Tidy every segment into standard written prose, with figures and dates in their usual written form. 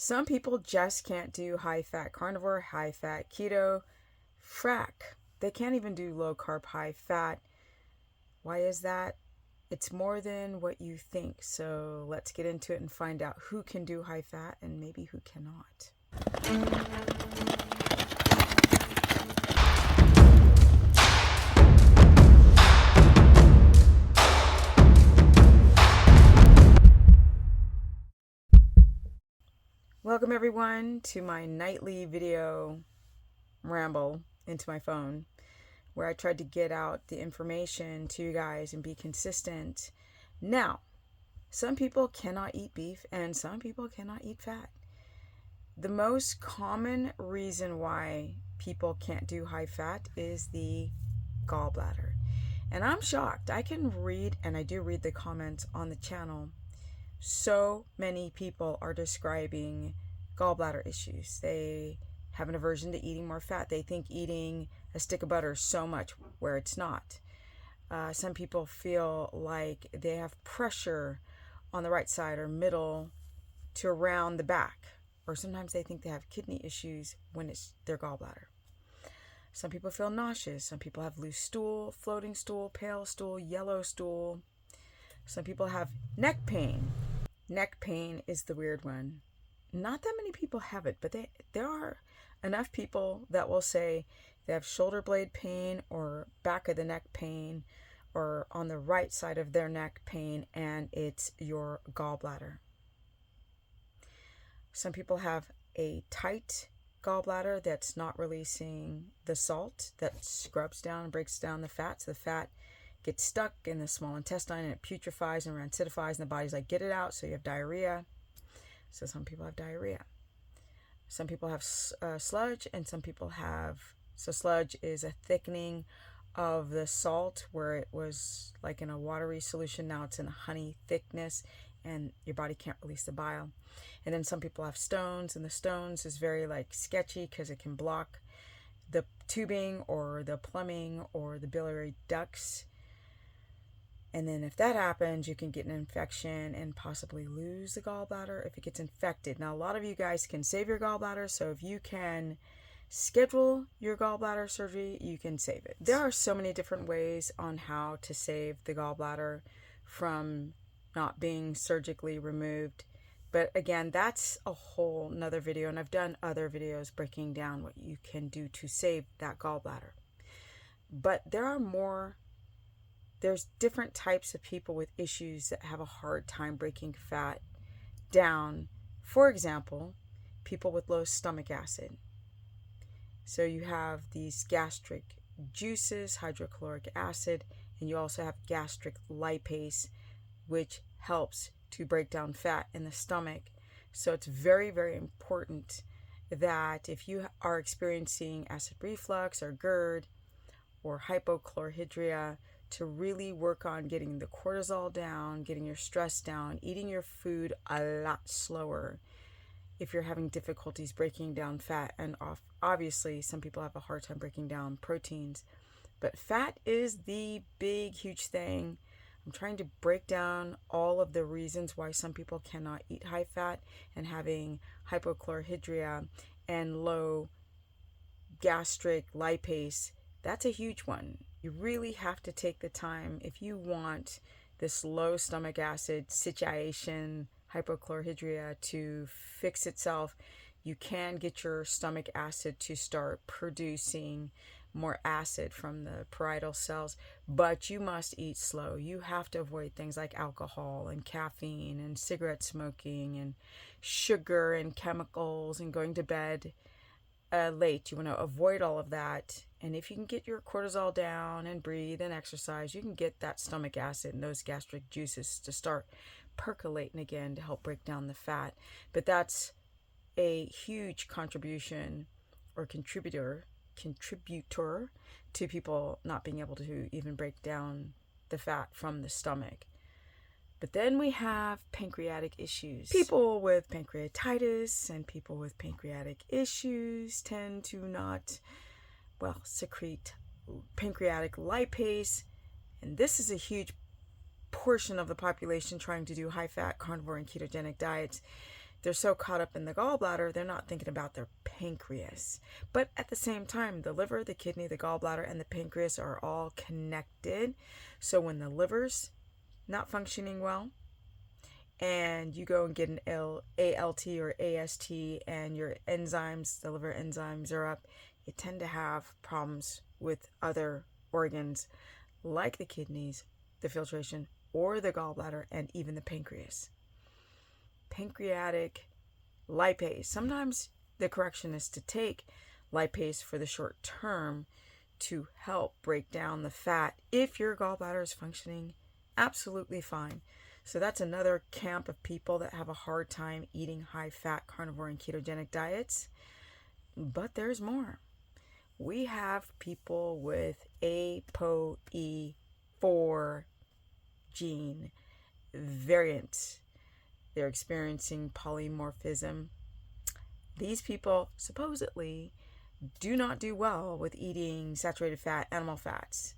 Some people just can't do high fat carnivore, high fat keto, frac. They can't even do low carb, high fat. Why is that? It's more than what you think. So let's get into it and find out who can do high fat and maybe who cannot. Welcome everyone to my nightly video ramble into my phone, where I tried to get out the information to you guys and be consistent. Now, some people cannot eat beef and some people cannot eat fat. The most common reason why people can't do high fat is the gallbladder. And I'm shocked. I can read, and I do read the comments on the channel. So many people are describing gallbladder issues. They have an aversion to eating more fat. They think eating a stick of butter is so much, where it's not. Some people feel like they have pressure on the right side or middle to around the back. Or sometimes they think they have kidney issues when it's their gallbladder. Some people feel nauseous. Some people have loose stool, floating stool, pale stool, yellow stool. Some people have neck pain. Neck pain is the weird one. Not that many people have it, but there are enough people that will say they have shoulder blade pain or back of the neck pain or on the right side of their neck pain, and it's your gallbladder. Some people have a tight gallbladder that's not releasing the salt that scrubs down and breaks down the fat. So the fat gets stuck in the small intestine and it putrefies and rancidifies, and the body's like, get it out. So you have diarrhea. So some people have diarrhea. Some people have sludge, and some people have, so sludge is a thickening of the salt where it was like in a watery solution. Now it's in a honey thickness and your body can't release the bile. And then some people have stones, and the stones is very like sketchy because it can block the tubing or the plumbing or the biliary ducts. And then if that happens, you can get an infection and possibly lose the gallbladder if it gets infected. Now, a lot of you guys can save your gallbladder, so if you can schedule your gallbladder surgery, you can save it. There are so many different ways on how to save the gallbladder from not being surgically removed. But again, that's a whole nother video, and I've done other videos breaking down what you can do to save that gallbladder. But there's different types of people with issues that have a hard time breaking fat down. For example, people with low stomach acid. So you have these gastric juices, hydrochloric acid, and you also have gastric lipase, which helps to break down fat in the stomach. So it's very, very important that if you are experiencing acid reflux or GERD or hypochlorhydria, to really work on getting the cortisol down, getting your stress down, eating your food a lot slower if you're having difficulties breaking down fat. And obviously, some people have a hard time breaking down proteins. But fat is the big, huge thing. I'm trying to break down all of the reasons why some people cannot eat high fat, and having hypochlorhydria and low gastric lipase, that's a huge one. You really have to take the time if you want this low stomach acid situation, hypochlorhydria, to fix itself. You can get your stomach acid to start producing more acid from the parietal cells, but you must eat slow. You have to avoid things like alcohol and caffeine and cigarette smoking and sugar and chemicals and going to bed late. You want to avoid all of that. And if you can get your cortisol down and breathe and exercise, you can get that stomach acid and those gastric juices to start percolating again to help break down the fat. But that's a huge contribution or contributor to people not being able to even break down the fat from the stomach. But then we have pancreatic issues. People with pancreatitis and people with pancreatic issues tend to not, secrete pancreatic lipase. And this is a huge portion of the population trying to do high-fat carnivore and ketogenic diets. they're so caught up in the gallbladder, they're not thinking about their pancreas. But at the same time, the liver, the kidney, the gallbladder, and the pancreas are all connected. So when the liver's not functioning well, and you go and get an ALT or AST, and your enzymes, the liver enzymes are up, you tend to have problems with other organs like the kidneys, the filtration, or the gallbladder, and even the pancreas. Pancreatic lipase. Sometimes the correction is to take lipase for the short term to help break down the fat if your gallbladder is functioning absolutely fine. So that's another camp of people that have a hard time eating high-fat carnivore and ketogenic diets. But there's more. We have people with ApoE4 gene variant. They're experiencing polymorphism. These people supposedly do not do well with eating saturated fat, animal fats.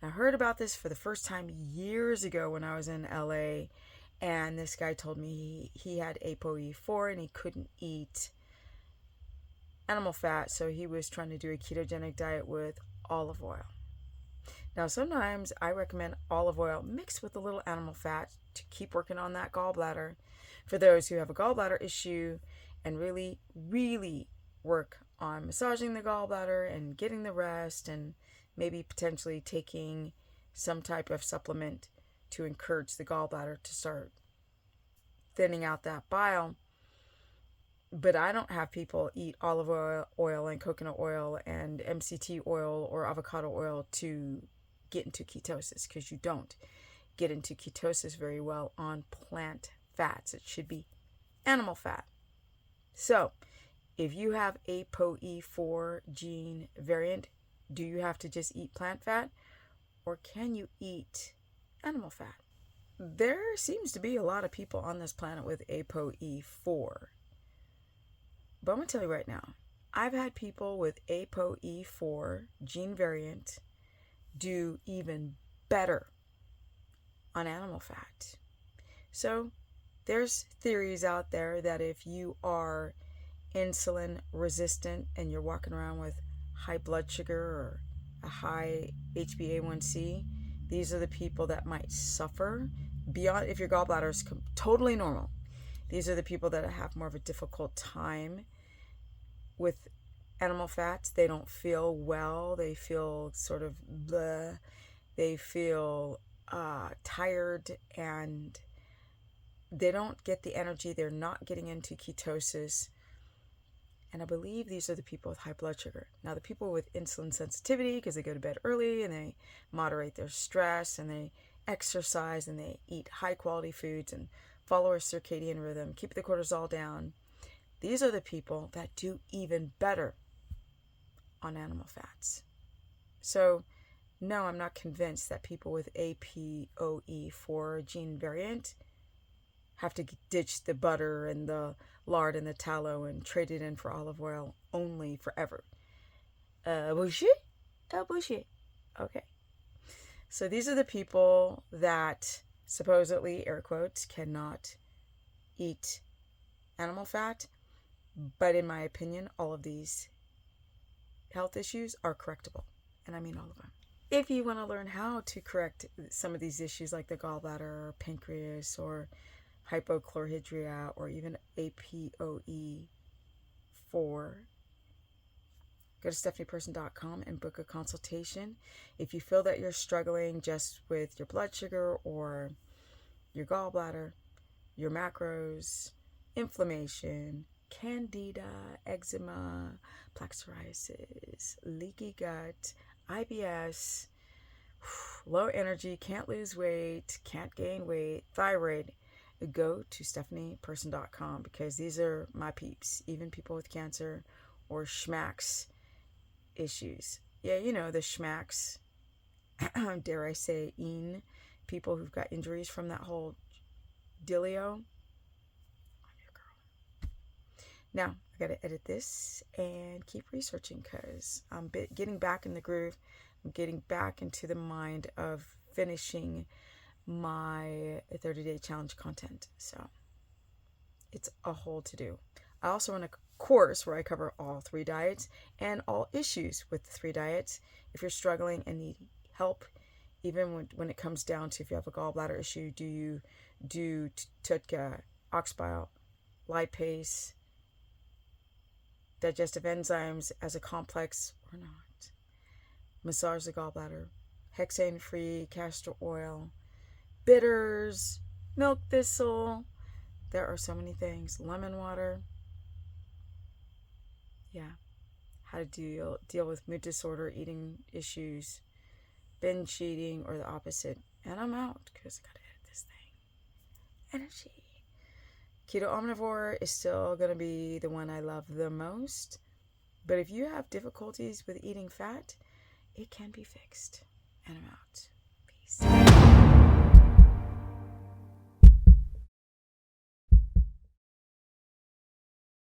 I heard about this for the first time years ago when I was in LA, and this guy told me he had ApoE4 and he couldn't eat animal fat, so he was trying to do a ketogenic diet with olive oil. Now, sometimes I recommend olive oil mixed with a little animal fat to keep working on that gallbladder for those who have a gallbladder issue, and really, really work on massaging the gallbladder and getting the rest, and maybe potentially taking some type of supplement to encourage the gallbladder to start thinning out that bile. But I don't have people eat olive oil and coconut oil and MCT oil or avocado oil to get into ketosis, because you don't get into ketosis very well on plant fats. It should be animal fat. So if you have ApoE4 gene variant, do you have to just eat plant fat, or can you eat animal fat? There seems to be a lot of people on this planet with ApoE4. But I'm going to tell you right now, I've had people with ApoE4 gene variant do even better on animal fat. So there's theories out there that if you are insulin resistant and you're walking around with high blood sugar or a high HbA1c, these are the people that might suffer beyond. If your gallbladder is totally normal, these are the people that have more of a difficult time with animal fats. They don't feel well. They feel sort of bleh. They feel tired, and they don't get the energy. They're not getting into ketosis. And I believe these are the people with high blood sugar. Now, the people with insulin sensitivity, because they go to bed early and they moderate their stress and they exercise and they eat high quality foods and follow a circadian rhythm, keep the cortisol down. These are the people that do even better on animal fats. So, no, I'm not convinced that people with ApoE4 gene variant have to ditch the butter and the lard and the tallow and trade it in for olive oil only forever. Bullshit? Bullshit. Okay. So these are the people that supposedly, air quotes, cannot eat animal fat. But in my opinion, all of these health issues are correctable. And I mean all of them. If you want to learn how to correct some of these issues like the gallbladder or pancreas or hypochlorhydria or even ApoE4, go to stephanieperson.com and book a consultation. If you feel that you're struggling just with your blood sugar or your gallbladder, your macros, inflammation, candida, eczema, plaque psoriasis, leaky gut, IBS, low energy, can't lose weight, can't gain weight, thyroid, go to stephanieperson.com, because these are my peeps, even people with cancer or schmacks issues. Yeah, you know, the schmacks, dare I say, people who've got injuries from that whole dealio. I'm your girl. Now, I got to edit this and keep researching, because I'm getting back in the groove. I'm getting back into the mind of finishing my 30-day challenge content. So It's a whole to-do. I also run a course where I cover all 3 diets and all issues with the 3 diets. If you're struggling and need help, even when it comes down to if you have a gallbladder issue, do you do TUDCA, ox bile, lipase, digestive enzymes as a complex or not? Massage the gallbladder, hexane-free castor oil, bitters, milk thistle. There are so many things. Lemon water. Yeah. How to deal with mood disorder, eating issues, binge eating, or the opposite. And I'm out because I gotta edit this thing. Energy. Keto Omnivore is still gonna be the one I love the most. But if you have difficulties with eating fat, it can be fixed. And I'm out. Peace.